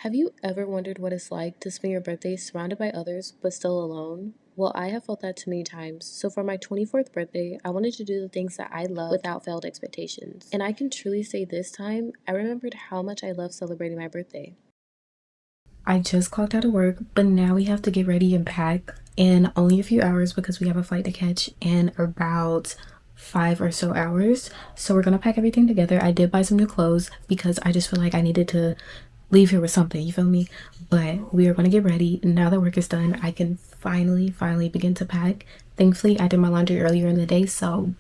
Have you ever wondered what it's like to spend your birthday surrounded by others but still alone? Well, I have felt that too many times. So for my 24th birthday, I wanted to do the things that I love without failed expectations. And I can truly say this time, I remembered how much I love celebrating my birthday. I just clocked out of work, but now we have to get ready and pack in only a few hours because we have a flight to catch in about 5 or so hours. So we're gonna pack everything together. I did buy some new clothes because I just feel like I needed to leave here with something, you feel me? But we are gonna get ready. Now that work is done, I can finally begin to pack. Thankfully, I did my laundry earlier in the day, so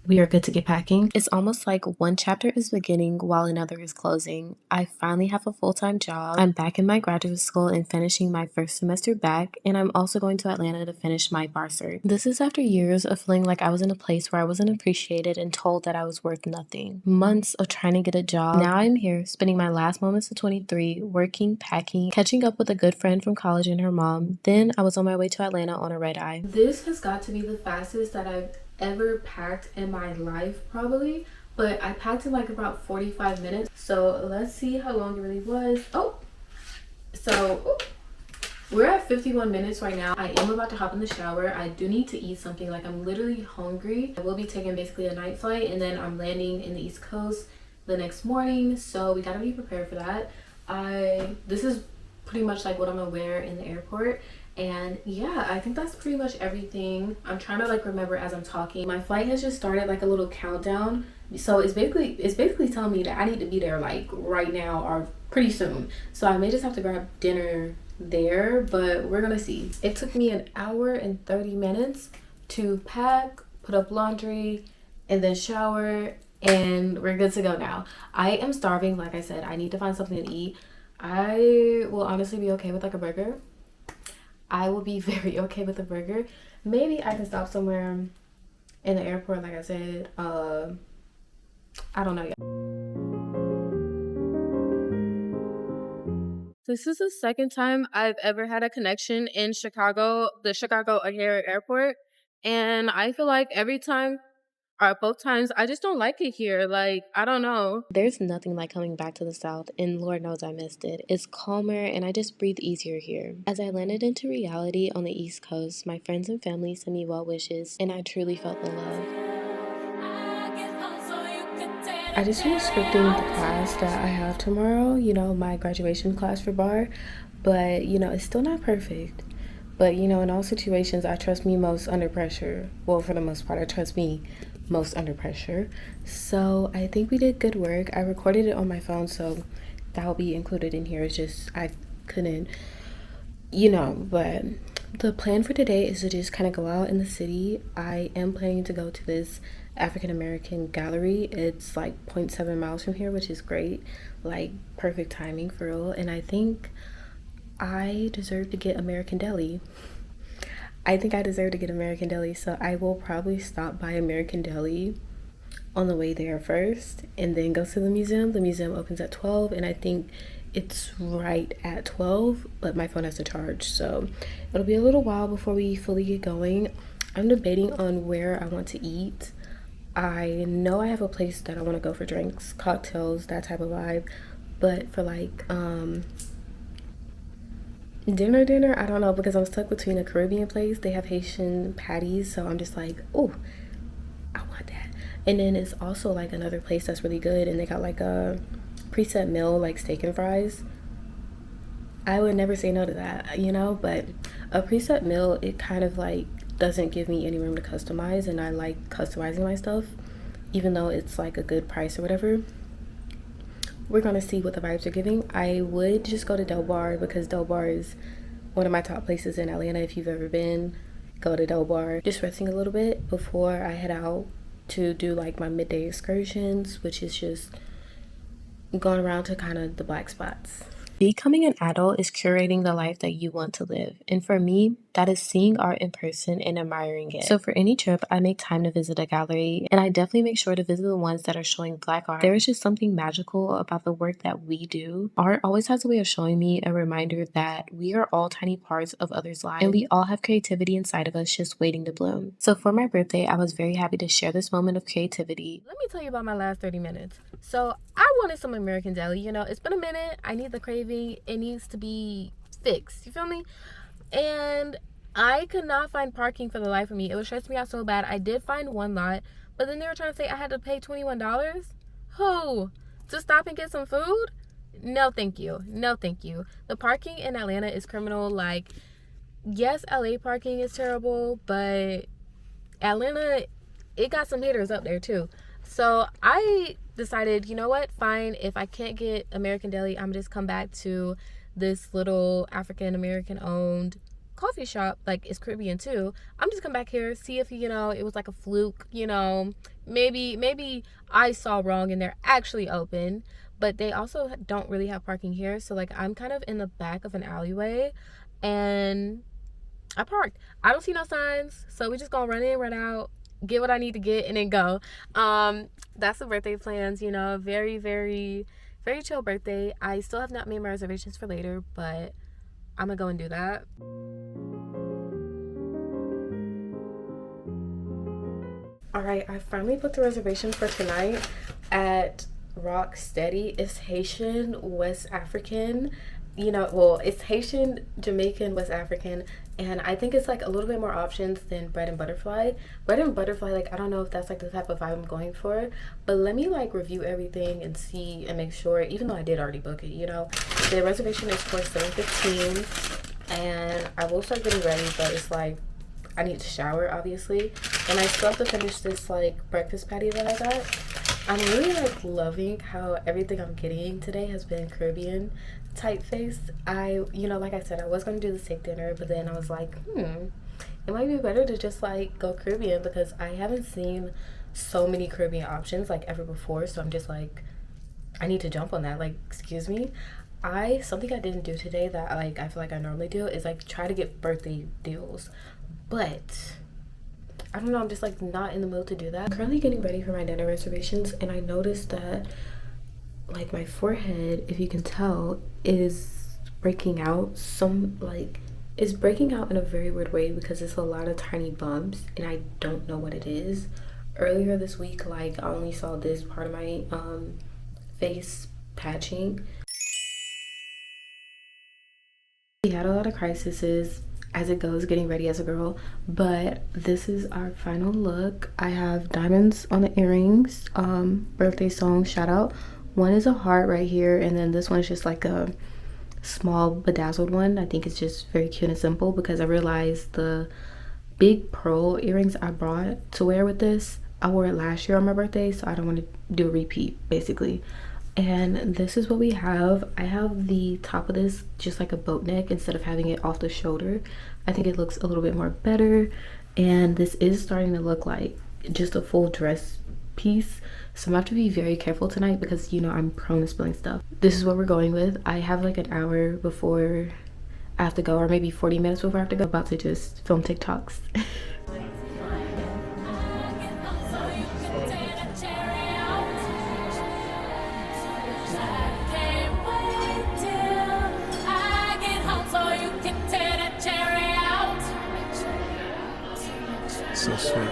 we are good to get packing. It's almost like one chapter is beginning while another is closing. I finally have a full-time job. I'm back in my graduate school and finishing my first semester back, and I'm also going to Atlanta to finish my bar cert. This is after years of feeling like I was in a place where I wasn't appreciated and told that I was worth nothing. Months of trying to get a job. Now I'm here, spending my last moments of 23, working, packing, catching up with a good friend from college and her mom. Then I was on my way to Atlanta on a red eye. This has got to be the fastest that I've ever packed in my life, probably, but I packed in like about 45 minutes. So let's see how long it really was. We're at 51 minutes right now. I am about to hop in the shower. I do need to eat something. Like, I'm literally hungry. I will be taking basically a night flight, and then I'm landing in the East Coast the next morning, so we gotta be prepared for that. This is pretty much like what I'm gonna wear in the airport. And yeah, I think that's pretty much everything. I'm trying to like remember as I'm talking. My flight has just started, like a little countdown. So it's basically telling me that I need to be there like right now or pretty soon. So I may just have to grab dinner there, but we're gonna see. It took me an hour and 30 minutes to pack, put up laundry, and then shower, and we're good to go now. I am starving, like I said. I need to find something to eat. I will honestly be okay with like a burger. I will be very okay with a burger. Maybe I can stop somewhere in the airport, like I said. I don't know. This is the second time I've ever had a connection in Chicago, the Chicago O'Hare Airport. And I feel like every time or both times, I just don't like it here. Like, I don't know. There's nothing like coming back to the South, and Lord knows I missed it. It's calmer, and I just breathe easier here. As I landed into reality on the East Coast, my friends and family sent me well wishes, and I truly felt the love. I just finished scripting the class that I have tomorrow, my graduation class for bar, but, it's still not perfect. But, in all situations, I trust me most under pressure. Well, for the most part, I trust me most under pressure. So I think we did good work. I recorded it on my phone, so that will be included in here. It's just I couldn't, but the plan for today is to just kind of go out in the city. I am planning to go to this African American gallery. It's like 0.7 miles from here, which is great. Like, perfect timing for real. And I think I deserve to get American Deli. So I will probably stop by American Deli on the way there first and then go to the museum. The museum opens at 12, and I think it's right at 12, but my phone has to charge, so it'll be a little while before we fully get going. I'm debating on where I want to eat. I know I have a place that I want to go for drinks, cocktails, that type of vibe, but for like dinner, I don't know, because I'm stuck between a Caribbean place. They have Haitian patties, so I'm just like, oh, I want that. And then it's also like another place that's really good, and they got like a preset meal, like steak and fries. I would never say no to that, but a preset meal, it kind of like doesn't give me any room to customize, and I like customizing my stuff, even though it's like a good price or whatever. We're gonna see what the vibes are giving. I would just go to Del Bar because Del Bar is one of my top places in Atlanta. If you've ever been, go to Del Bar. Just resting a little bit before I head out to do like my midday excursions, which is just going around to kind of the black spots. Becoming an adult is curating the life that you want to live. And for me, that is seeing art in person and admiring it. So for any trip, I make time to visit a gallery, and I definitely make sure to visit the ones that are showing Black art. There is just something magical about the work that we do. Art always has a way of showing me a reminder that we are all tiny parts of others' lives, and we all have creativity inside of us just waiting to bloom. So for my birthday, I was very happy to share this moment of creativity. Let me tell you about my last 30 minutes. So I wanted some American deli. You know, it's been a minute. I need the craving. It needs to be fixed. You feel me? And I could not find parking for the life of me. It was stressing me out so bad. I did find one lot, but then they were trying to say I had to pay $21. Who? To stop and get some food? No, thank you. No, thank you. The parking in Atlanta is criminal. Like, yes, LA parking is terrible, but Atlanta, it got some hitters up there too. So I decided, you know what, fine, if I can't get American Deli, I'm just come back to this little African American owned coffee shop. Like, it's Caribbean too. I'm just come back here, see if, you know, it was like a fluke, you know, maybe I saw wrong and they're actually open. But they also don't really have parking here. So like, I'm kind of in the back of an alleyway, and I parked. I don't see no signs, so we just gonna run in, run out, get what I need to get, and then go. That's the birthday plans. You know, very, very, very chill birthday. I still have not made my reservations for later, but I'm gonna go and do that. All right, I finally booked a reservation for tonight at Rock Steady. It's Haitian, West African. You know, well, it's Haitian, Jamaican, West African, and I think it's like a little bit more options than Bread and Butterfly. Bread and Butterfly, like, I don't know if that's like the type of vibe I'm going for, but let me like review everything and see and make sure, even though I did already book it, you know. The reservation is for 7:15, and I will start getting ready, but it's like, I need to shower, obviously, and I still have to finish this like breakfast patty that I got. I'm really like loving how everything I'm getting today has been Caribbean typeface. You know, like I said, I was going to do the steak dinner, but then I was like, it might be better to just like go Caribbean, because I haven't seen so many Caribbean options like ever before. So I'm just like, I need to jump on that. Like, excuse me. Something I didn't do today that like I feel like I normally do is like try to get birthday deals, but I don't know, I'm just like not in the mood to do that. I'm currently getting ready for my dinner reservations, and I noticed that like my forehead, if you can tell, is breaking out. It's breaking out in a very weird way because it's a lot of tiny bumps, and I don't know what it is. Earlier this week, like, I only saw this part of my face patching. We had a lot of crises as it goes getting ready as a girl, but this is our final look. I have diamonds on the earrings, birthday song shout out. One is a heart right here, and then this one is just like a small bedazzled one. I think it's just very cute and simple, because I realized the big pearl earrings I brought to wear with this, I wore it last year on my birthday, so I don't want to do a repeat basically. And this is what we have. I have the top of this just like a boat neck instead of having it off the shoulder. I think it looks a little bit more better, and this is starting to look like just a full dress piece, so I'm gonna have to be very careful tonight because, you know, I'm prone to spilling stuff. This is what we're going with. I have like an hour before I have to go, or maybe 40 minutes before I have to go. I'm about to just film TikToks. So sweet.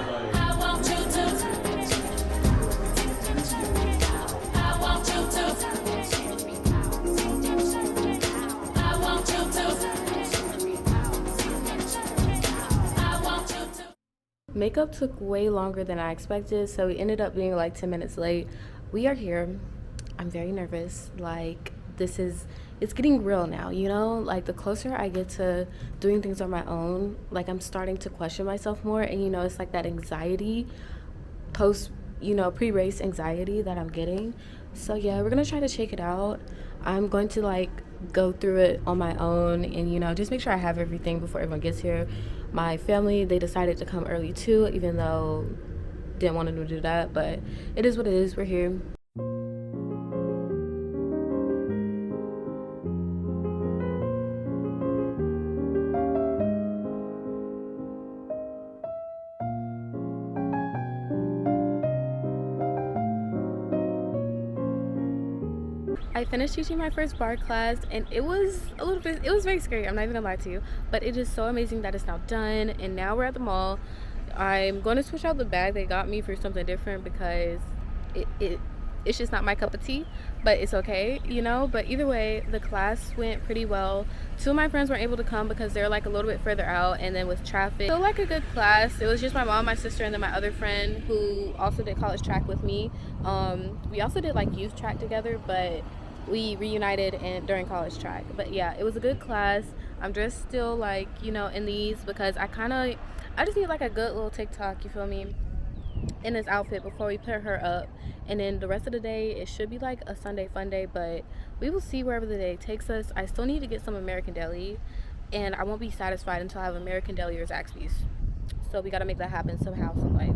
Makeup took way longer than I expected, so we ended up being like 10 minutes late. We are here. I'm very nervous. Like, it's getting real now, you know? Like, the closer I get to doing things on my own, like, I'm starting to question myself more, and, you know, it's like that anxiety pre-race anxiety that I'm getting. So yeah, we're gonna try to check it out. I'm going to like go through it on my own, and, you know, just make sure I have everything before everyone gets here. My family, they decided to come early too, even though didn't want to do that, but it is what it is. We're here. I finished teaching my first bar class, and it was it was very scary. I'm not even gonna lie to you, but it is so amazing that it's now done, and now we're at the mall. I'm going to switch out the bag they got me for something different because it, it it's just not my cup of tea, but it's okay, you know. But either way, the class went pretty well. Two of my friends weren't able to come because they're like a little bit further out, and then with traffic, still like a good class. It was just my mom, my sister, and then my other friend who also did college track with me. We also did like youth track together, but we reunited and during college track. But yeah, it was a good class. I'm just still like, you know, in these because I just need like a good little TikTok, you feel me, in this outfit before we put her up. And then the rest of the day, it should be like a Sunday fun day, but we will see wherever the day takes us. I still need to get some American Deli, and I won't be satisfied until I have American Deli or Zaxby's. So we gotta make that happen somehow, some way.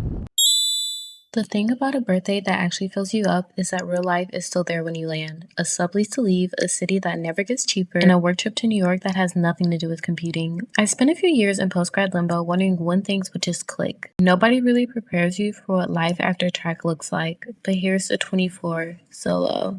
The thing about a birthday that actually fills you up is that real life is still there when you land. A sublease to leave, a city that never gets cheaper, and a work trip to New York that has nothing to do with computing. I spent a few years in post-grad limbo wondering when things would just click. Nobody really prepares you for what life after track looks like, but here's the 24 solo.